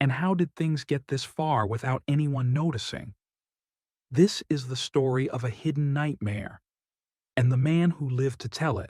And how did things get this far without anyone noticing? This is the story of a hidden nightmare, and the man who lived to tell it.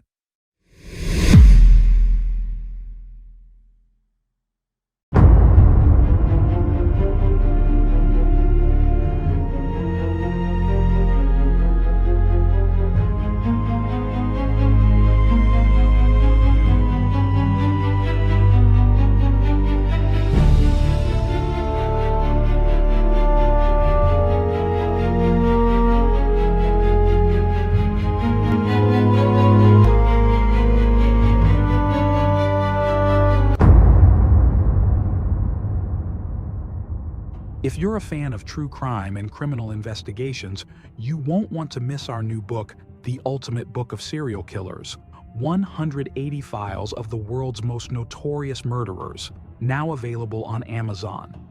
If you're a fan of true crime and criminal investigations, you won't want to miss our new book, The Ultimate Book of Serial Killers: 180 Files of the World's Most Notorious Murderers, now available on Amazon.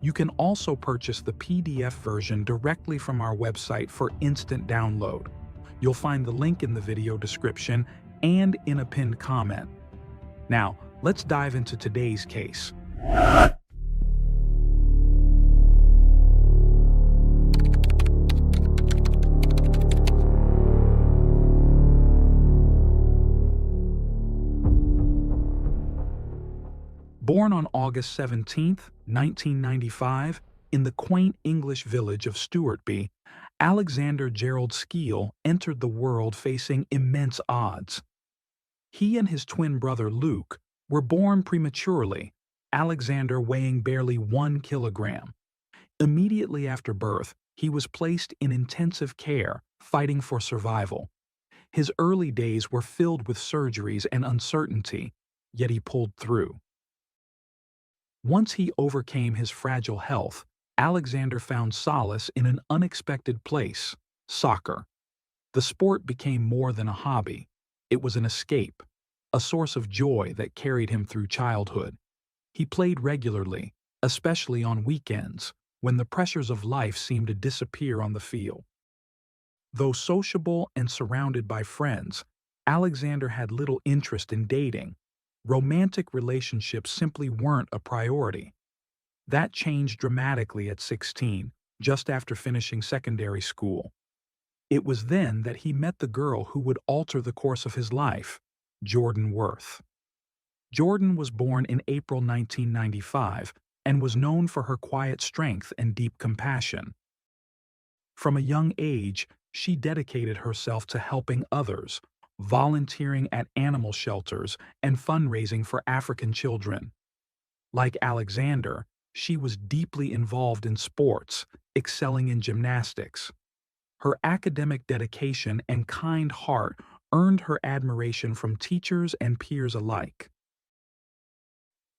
You can also purchase the PDF version directly from our website for instant download. You'll find the link in the video description and in a pinned comment. Now, let's dive into today's case. Born on August 17, 1995, in the quaint English village of Stewartby, Alexander Gerald Skeel entered the world facing immense odds. He and his twin brother Luke were born prematurely, Alexander weighing barely 1 kilogram. Immediately after birth, he was placed in intensive care, fighting for survival. His early days were filled with surgeries and uncertainty, yet he pulled through. Once he overcame his fragile health, Alexander found solace in an unexpected place: soccer. The sport became more than a hobby. It was an escape, a source of joy that carried him through childhood. He played regularly, especially on weekends, when the pressures of life seemed to disappear on the field. Though sociable and surrounded by friends, Alexander had little interest in dating. Romantic relationships simply weren't a priority. That changed dramatically at 16, just after finishing secondary school. It was then that he met the girl who would alter the course of his life, Jordan Worth. Jordan was born in April 1995 and was known for her quiet strength and deep compassion. From a young age, she dedicated herself to helping others, volunteering at animal shelters and fundraising for African children. Like Alexander, she was deeply involved in sports, excelling in gymnastics. Her academic dedication and kind heart earned her admiration from teachers and peers alike.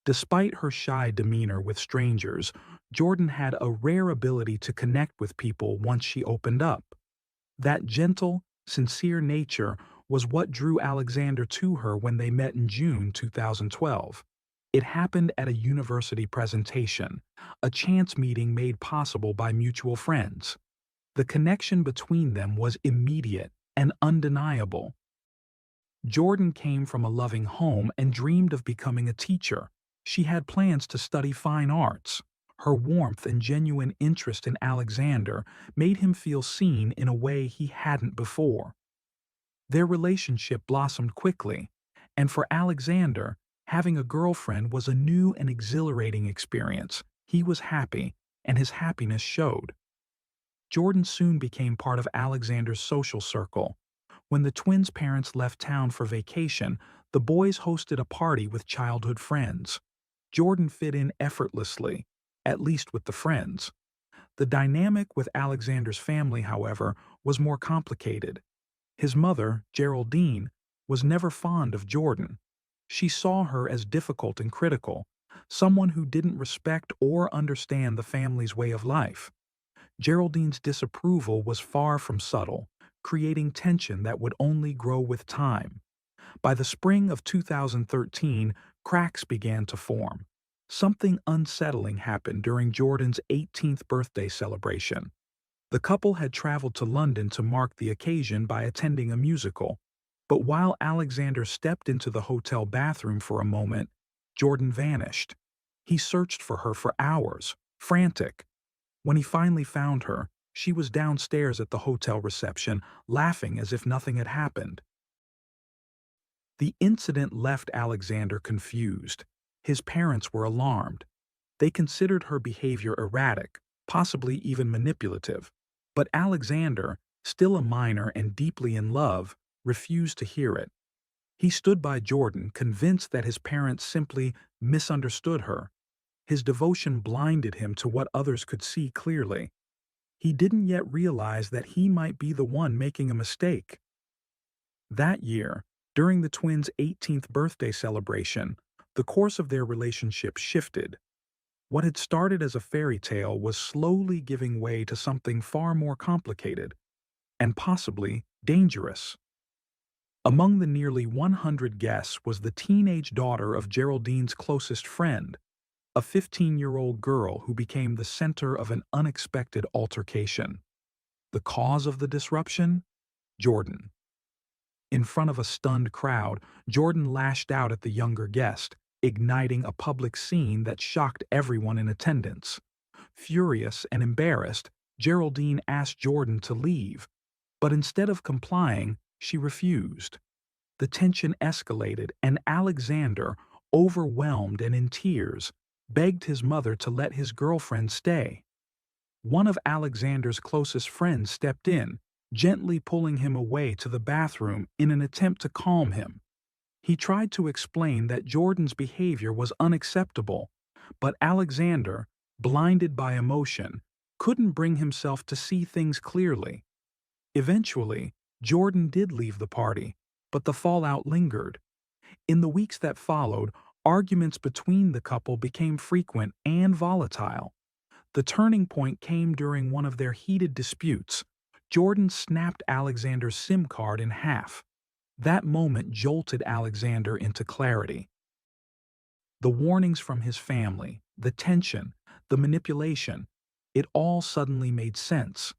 Despite her shy demeanor with strangers, Jordan had a rare ability to connect with people once she opened up. That gentle, sincere nature was what drew Alexander to her when they met in June 2012. It happened at a university presentation, a chance meeting made possible by mutual friends. The connection between them was immediate and undeniable. Jordan came from a loving home and dreamed of becoming a teacher. She had plans to study fine arts. Her warmth and genuine interest in Alexander made him feel seen in a way he hadn't before. Their relationship blossomed quickly, and for Alexander, having a girlfriend was a new and exhilarating experience. He was happy, and his happiness showed. Jordan soon became part of Alexander's social circle. When the twins' parents left town for vacation, the boys hosted a party with childhood friends. Jordan fit in effortlessly, at least with the friends. The dynamic with Alexander's family, however, was more complicated. His mother, Geraldine, was never fond of Jordan. She saw her as difficult and critical, someone who didn't respect or understand the family's way of life. Geraldine's disapproval was far from subtle, creating tension that would only grow with time. By the spring of 2013, cracks began to form. Something unsettling happened during Jordan's 18th birthday celebration. The couple had traveled to London to mark the occasion by attending a musical. But while Alexander stepped into the hotel bathroom for a moment, Jordan vanished. He searched for her for hours, frantic. When he finally found her, she was downstairs at the hotel reception, laughing as if nothing had happened. The incident left Alexander confused. His parents were alarmed. They considered her behavior erratic, possibly even manipulative. But Alexander, still a minor and deeply in love, refused to hear it. He stood by Jordan, convinced that his parents simply misunderstood her. His devotion blinded him to what others could see clearly. He didn't yet realize that he might be the one making a mistake. That year, during the twins' 18th birthday celebration, the course of their relationship shifted. What had started as a fairy tale was slowly giving way to something far more complicated, and possibly dangerous. Among the nearly 100 guests was the teenage daughter of Geraldine's closest friend, a 15-year-old girl who became the center of an unexpected altercation. The cause of the disruption? Jordan. In front of a stunned crowd, Jordan lashed out at the younger guest, igniting a public scene that shocked everyone in attendance. Furious and embarrassed, Geraldine asked Jordan to leave, but instead of complying, she refused. The tension escalated, and Alexander, overwhelmed and in tears, begged his mother to let his girlfriend stay. One of Alexander's closest friends stepped in, gently pulling him away to the bathroom in an attempt to calm him. He tried to explain that Jordan's behavior was unacceptable, but Alexander, blinded by emotion, couldn't bring himself to see things clearly. Eventually, Jordan did leave the party, but the fallout lingered. In the weeks that followed, arguments between the couple became frequent and volatile. The turning point came during one of their heated disputes. Jordan snapped Alexander's SIM card in half. That moment jolted Alexander into clarity. The warnings from his family, the tension, the manipulation, it all suddenly made sense.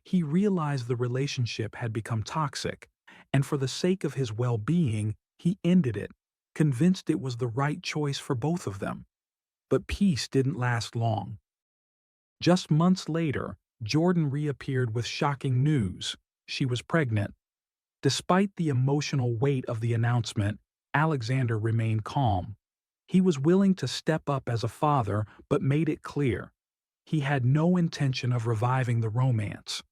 He realized the relationship had become toxic, and for the sake of his well-being, he ended it, convinced it was the right choice for both of them. But peace didn't last long. Just months later, Jordan reappeared with shocking news. She was pregnant. Despite the emotional weight of the announcement, Alexander remained calm. He was willing to step up as a father, but made it clear he had no intention of reviving the romance.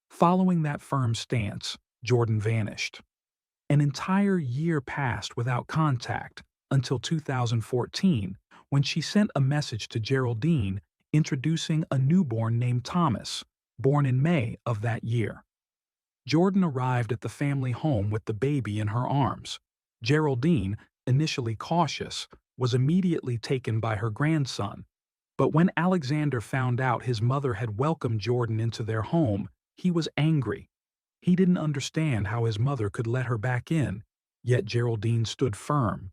Following that firm stance, Jordan vanished. An entire year passed without contact until 2014, when she sent a message to Geraldine introducing a newborn named Thomas, born in May of that year. Jordan arrived at the family home with the baby in her arms. Geraldine, initially cautious, was immediately taken by her grandson. But when Alexander found out his mother had welcomed Jordan into their home, he was angry. He didn't understand how his mother could let her back in, yet Geraldine stood firm.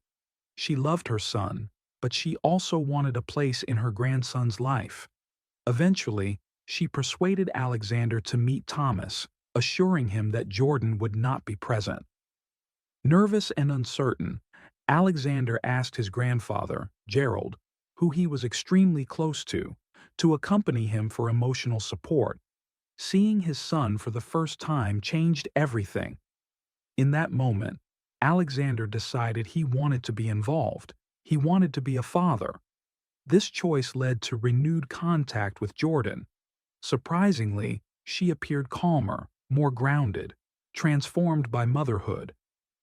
She loved her son, but she also wanted a place in her grandson's life. Eventually, she persuaded Alexander to meet Thomas, assuring him that Jordan would not be present. Nervous and uncertain, Alexander asked his grandfather, Gerald, who he was extremely close to accompany him for emotional support. Seeing his son for the first time changed everything. In that moment, Alexander decided he wanted to be involved. He wanted to be a father. This choice led to renewed contact with Jordan. Surprisingly, she appeared calmer, more grounded, transformed by motherhood.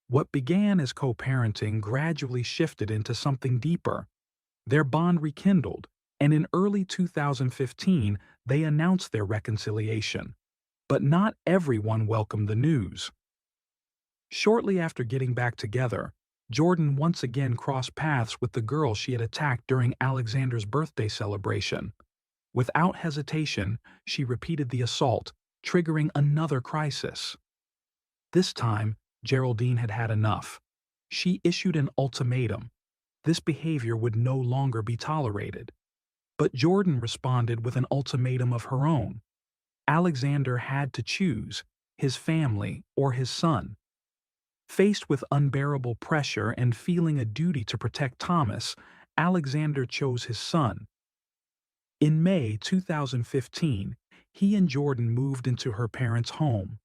What began as co-parenting gradually shifted into something deeper. Their bond rekindled, and in early 2015, they announced their reconciliation. But not everyone welcomed the news. Shortly after getting back together, Jordan once again crossed paths with the girl she had attacked during Alexander's birthday celebration. Without hesitation, she repeated the assault, triggering another crisis. This time, Geraldine had had enough. She issued an ultimatum. This behavior would no longer be tolerated. But Jordan responded with an ultimatum of her own. Alexander had to choose his family or his son. Faced with unbearable pressure and feeling a duty to protect Thomas, Alexander chose his son. In May 2015, he and Jordan moved into her parents' home.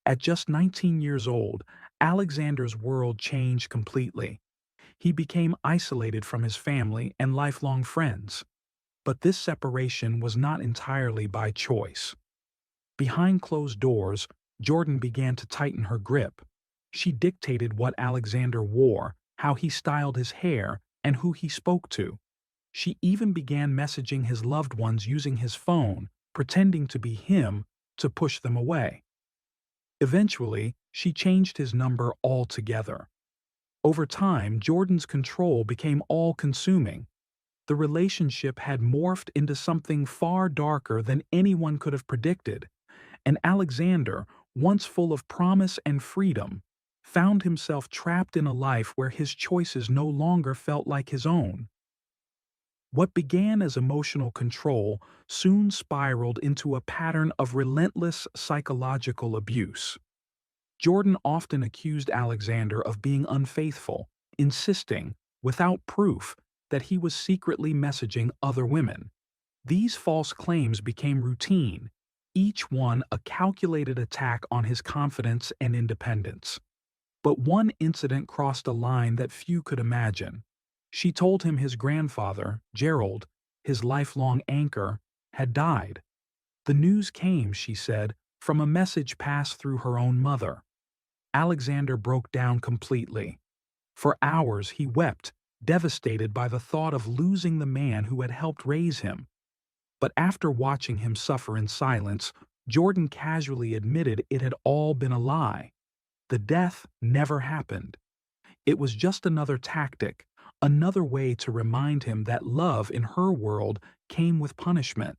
At just 19 years old, Alexander's world changed completely. He became isolated from his family and lifelong friends. But this separation was not entirely by choice. Behind closed doors, Jordan began to tighten her grip. She dictated what Alexander wore, how he styled his hair, and who he spoke to. She even began messaging his loved ones using his phone, pretending to be him, to push them away. Eventually, she changed his number altogether. Over time, Jordan's control became all-consuming. The relationship had morphed into something far darker than anyone could have predicted, and Alexander, once full of promise and freedom, found himself trapped in a life where his choices no longer felt like his own. What began as emotional control soon spiraled into a pattern of relentless psychological abuse. Jordan often accused Alexander of being unfaithful, insisting, without proof, that he was secretly messaging other women. These false claims became routine, each one a calculated attack on his confidence and independence. But one incident crossed a line that few could imagine. She told him his grandfather, Gerald, his lifelong anchor, had died. The news came, she said, from a message passed through her own mother. Alexander broke down completely. For hours he wept, devastated by the thought of losing the man who had helped raise him. But after watching him suffer in silence, Jordan casually admitted it had all been a lie. The death never happened. It was just another tactic, another way to remind him that love in her world came with punishment.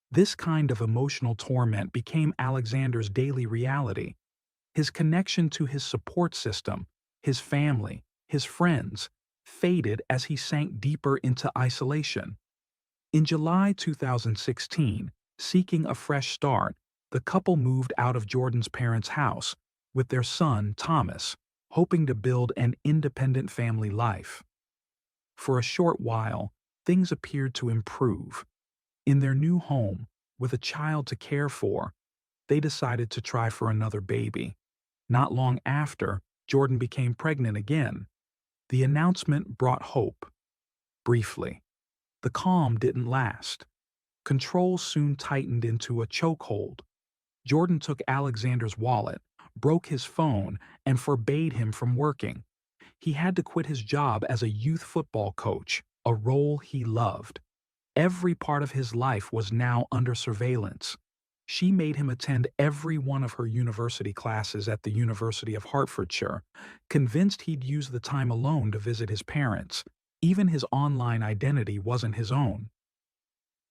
This kind of emotional torment became Alexander's daily reality. His connection to his support system, his family, his friends, faded as he sank deeper into isolation. In July 2016, seeking a fresh start, the couple moved out of Jordan's parents' house with their son, Thomas, hoping to build an independent family life. For a short while, things appeared to improve. In their new home, with a child to care for, they decided to try for another baby. Not long after, Jordan became pregnant again. The announcement brought hope. Briefly. The calm didn't last. Control soon tightened into a chokehold. Jordan took Alexander's wallet, broke his phone, and forbade him from working. He had to quit his job as a youth football coach, a role he loved. Every part of his life was now under surveillance. She made him attend every one of her university classes at the University of Hertfordshire, convinced he'd use the time alone to visit his parents. Even his online identity wasn't his own.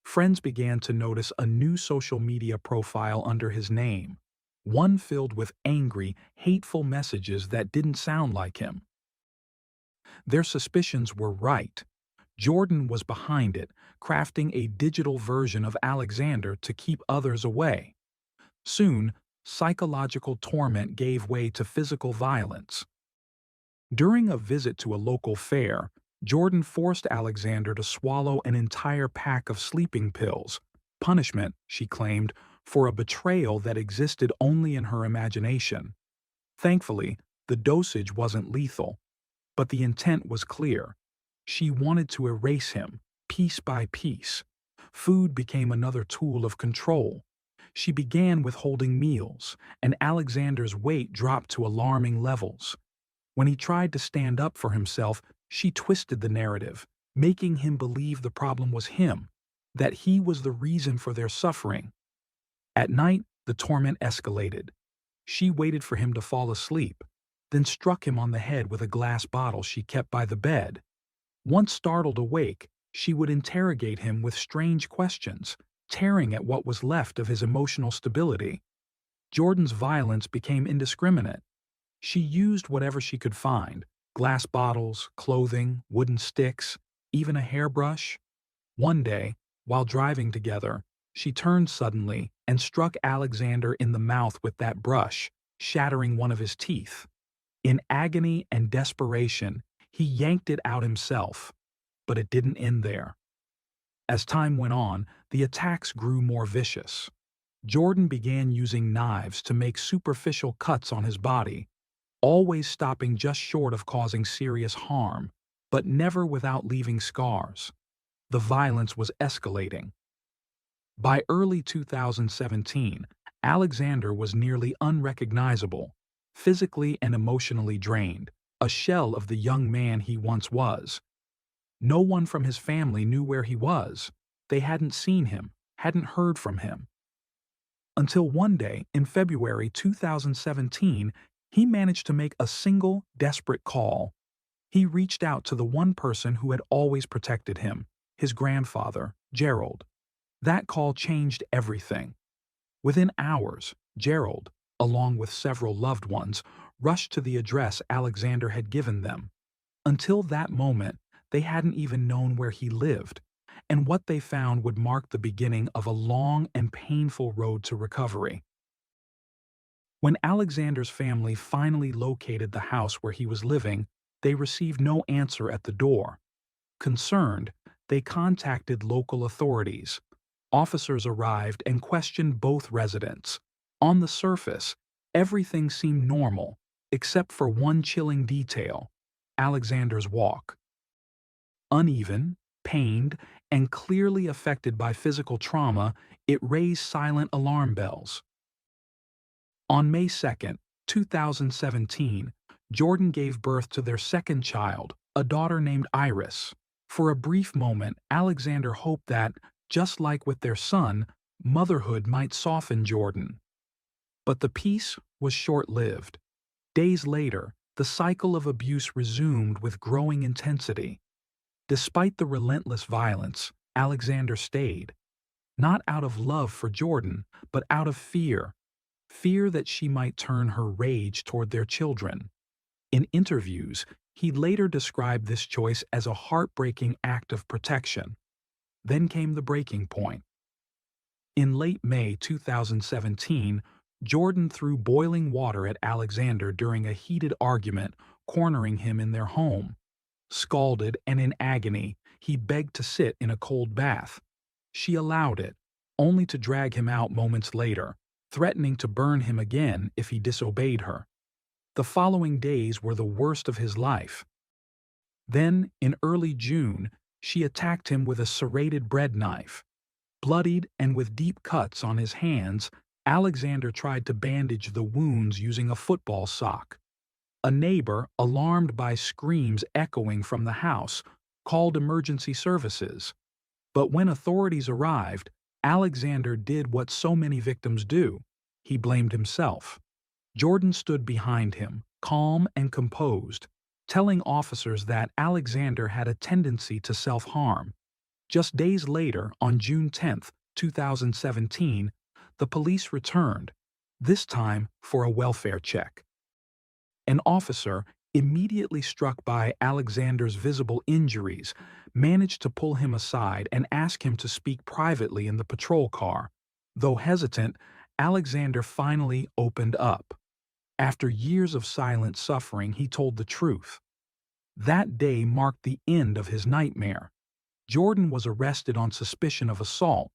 Friends began to notice a new social media profile under his name, one filled with angry, hateful messages that didn't sound like him. Their suspicions were right. Jordan was behind it, crafting a digital version of Alexander to keep others away. Soon, psychological torment gave way to physical violence. During a visit to a local fair, Jordan forced Alexander to swallow an entire pack of sleeping pills, punishment, she claimed, for a betrayal that existed only in her imagination. Thankfully, the dosage wasn't lethal, but the intent was clear. She wanted to erase him, piece by piece. Food became another tool of control. She began withholding meals, and Alexander's weight dropped to alarming levels. When he tried to stand up for himself, she twisted the narrative, making him believe the problem was him, that he was the reason for their suffering. At night, the torment escalated. She waited for him to fall asleep, then struck him on the head with a glass bottle she kept by the bed. Once startled awake, she would interrogate him with strange questions, tearing at what was left of his emotional stability. Jordan's violence became indiscriminate. She used whatever she could find: glass bottles, clothing, wooden sticks, even a hairbrush. One day, while driving together, she turned suddenly and struck Alexander in the mouth with that brush, shattering one of his teeth. In agony and desperation, He yanked it out himself, but it didn't end there. As time went on, the attacks grew more vicious. Jordan began using knives to make superficial cuts on his body, always stopping just short of causing serious harm, but never without leaving scars. The violence was escalating. By early 2017, Alexander was nearly unrecognizable, physically and emotionally drained, a shell of the young man he once was. No one from his family knew where he was. They hadn't seen him, hadn't heard from him. Until one day, in February 2017, he managed to make a single, desperate call. He reached out to the one person who had always protected him, his grandfather, Gerald. That call changed everything. Within hours, Gerald, along with several loved ones, rushed to the address Alexander had given them. Until that moment, they hadn't even known where he lived, and what they found would mark the beginning of a long and painful road to recovery. When Alexander's family finally located the house where he was living, they received no answer at the door. Concerned, they contacted local authorities. Officers arrived and questioned both residents. On the surface, everything seemed normal, except for one chilling detail: Alexander's walk. Uneven, pained, and clearly affected by physical trauma, it raised silent alarm bells. On May 2, 2017, Jordan gave birth to their second child, a daughter named Iris. For a brief moment, Alexander hoped that, just like with their son, motherhood might soften Jordan. But the peace was short-lived. Days later, the cycle of abuse resumed with growing intensity. Despite the relentless violence, Alexander stayed. Not out of love for Jordan, but out of fear. Fear that she might turn her rage toward their children. In interviews, he later described this choice as a heartbreaking act of protection. Then came the breaking point. In late May 2017, Jordan threw boiling water at Alexander during a heated argument, cornering him in their home. Scalded and in agony, he begged to sit in a cold bath. She allowed it, only to drag him out moments later, threatening to burn him again if he disobeyed her. The following days were the worst of his life. Then, in early June, she attacked him with a serrated bread knife. Bloodied and with deep cuts on his hands, Alexander tried to bandage the wounds using a football sock. A neighbor, alarmed by screams echoing from the house, called emergency services. But when authorities arrived, Alexander did what so many victims do. He blamed himself. Jordan stood behind him, calm and composed, telling officers that Alexander had a tendency to self-harm. Just days later, on June 10, 2017, the police returned, this time for a welfare check. An officer, immediately struck by Alexander's visible injuries, managed to pull him aside and ask him to speak privately in the patrol car. Though hesitant, Alexander finally opened up. After years of silent suffering, he told the truth. That day marked the end of his nightmare. Jordan was arrested on suspicion of assault.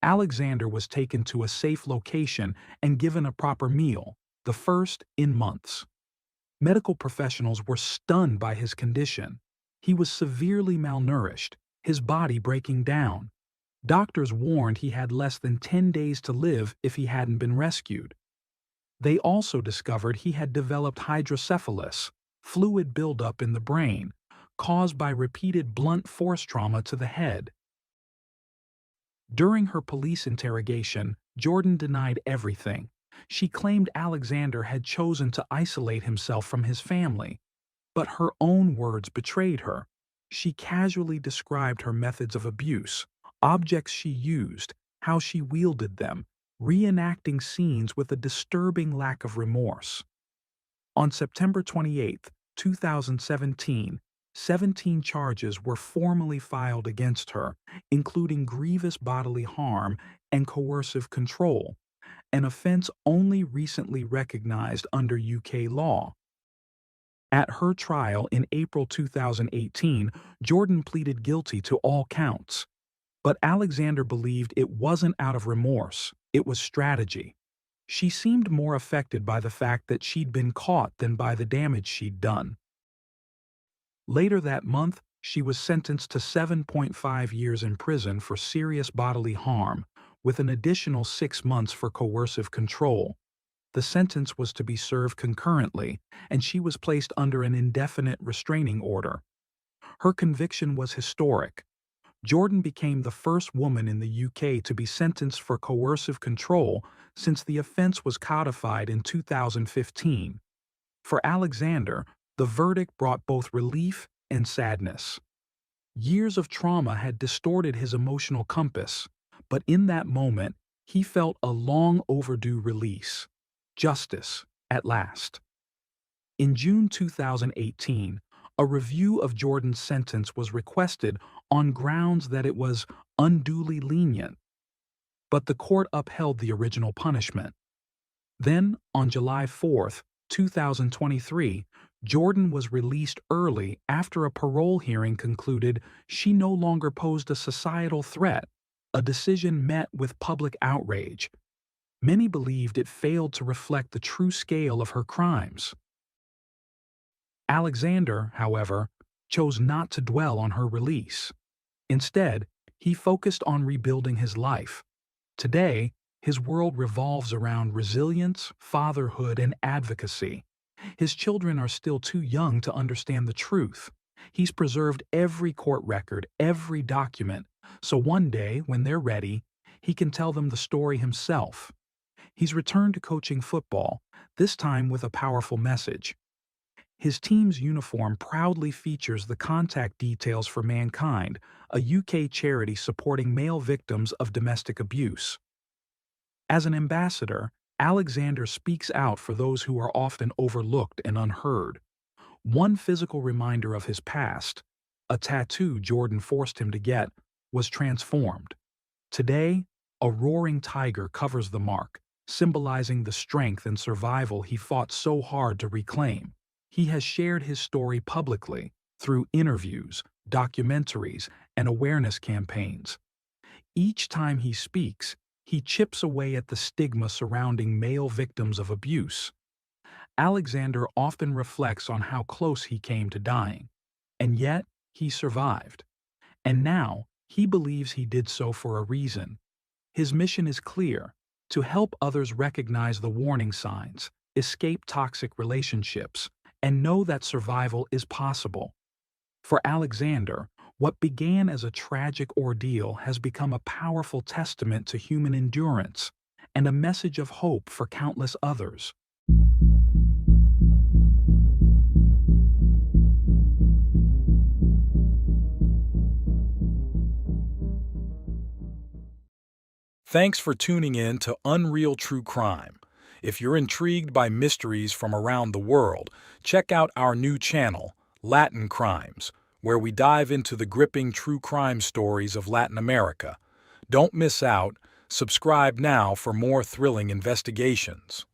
Alexander was taken to a safe location and given a proper meal, the first in months. Medical professionals were stunned by his condition. He was severely malnourished, his body breaking down. Doctors warned he had less than 10 days to live if he hadn't been rescued. They also discovered he had developed hydrocephalus, fluid buildup in the brain, caused by repeated blunt force trauma to the head. During her police interrogation, Jordan denied everything. She claimed Alexander had chosen to isolate himself from his family. But her own words betrayed her. She casually described her methods of abuse, objects she used, how she wielded them, reenacting scenes with a disturbing lack of remorse. On September 28, 2017, 17 charges were formally filed against her, including grievous bodily harm and coercive control, an offense only recently recognized under UK law. At her trial in April 2018, Jordan pleaded guilty to all counts. But Alexander believed it wasn't out of remorse, it was strategy. She seemed more affected by the fact that she'd been caught than by the damage she'd done. Later that month, she was sentenced to 7.5 years in prison for serious bodily harm, with an additional 6 months for coercive control. The sentence was to be served concurrently, and she was placed under an indefinite restraining order. Her conviction was historic. Jordan became the first woman in the UK to be sentenced for coercive control since the offense was codified in 2015. For Alexander, the verdict brought both relief and sadness. Years of trauma had distorted his emotional compass, but in that moment, he felt a long overdue release. Justice, at last. In June 2018, a review of Jordan's sentence was requested on grounds that it was unduly lenient, but the court upheld the original punishment. Then, on July 4, 2023, Jordan was released early after a parole hearing concluded she no longer posed a societal threat, a decision met with public outrage. Many believed it failed to reflect the true scale of her crimes. Alexander, however, chose not to dwell on her release. Instead, he focused on rebuilding his life. Today, his world revolves around resilience, fatherhood, and advocacy. His children are still too young to understand the truth. He's preserved every court record, every document, so one day, when they're ready, he can tell them the story himself. He's returned to coaching football, this time with a powerful message. His team's uniform proudly features the contact details for Mankind, a UK charity supporting male victims of domestic abuse. As an ambassador, Alexander speaks out for those who are often overlooked and unheard. One physical reminder of his past, a tattoo Jordan forced him to get, was transformed. Today, a roaring tiger covers the mark, symbolizing the strength and survival he fought so hard to reclaim. He has shared his story publicly through interviews, documentaries, and awareness campaigns. Each time he speaks, he chips away at the stigma surrounding male victims of abuse. Alexander often reflects on how close he came to dying, and yet he survived. And now, he believes he did so for a reason. His mission is clear: to help others recognize the warning signs, escape toxic relationships, and know that survival is possible. For Alexander, what began as a tragic ordeal has become a powerful testament to human endurance and a message of hope for countless others. Thanks for tuning in to Unreal True Crime. If you're intrigued by mysteries from around the world, check out our new channel, Latin Crimes, where we dive into the gripping true crime stories of Latin America. Don't miss out. Subscribe now for more thrilling investigations.